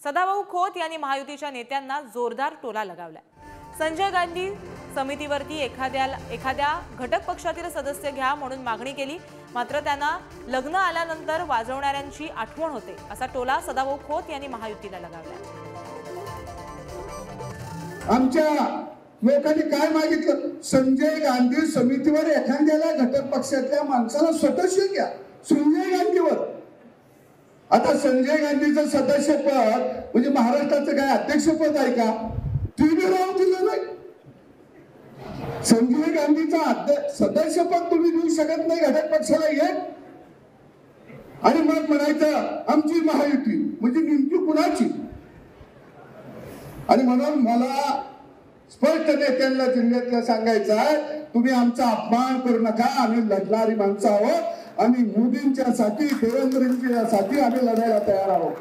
सदाभाऊ खोत यांनी महायुतीच्या नेत्यांना जोरदार टोला लगावलाय। संजय गांधी समितीवरती एखाद्या घटक पक्षातील सदस्य घ्या म्हणून मागणी केली, मात्र त्यांना लग्न आल्यानंतर वाजवणाऱ्यांची आठवण होते असा टोला सदाभाऊ खोत यांनी महायुतीला लगावलाय। आमच्या लोकांनी काय मागितलं? संजय गांधी समितीवर एखाद्याला घटक पक्षातल्या माणसाला सदस्य घ्या। संजय गांधीवर आता संजय गांधीचं सदस्यपद म्हणजे महाराष्ट्राचं काय अध्यक्षपद आहे का? तुम्ही राहू दिलं नाही। संजय गांधीचा सदस्यपद तुम्ही देऊ शकत नाही घटक पक्षाला एक, आणि मग म्हणायचं आमची महायुती म्हणजे नेमकी कुणाची? आणि म्हणून मला स्पष्ट नेत्यांना जिल्ह्यातलं सांगायचं आहे, तुम्ही आमचा अपमान करू नका। आम्ही लढणारी माणसं आहोत आणि मोदींच्या साठी देवेंद्रजींच्या साठी आम्ही लढायला तयार आहोत।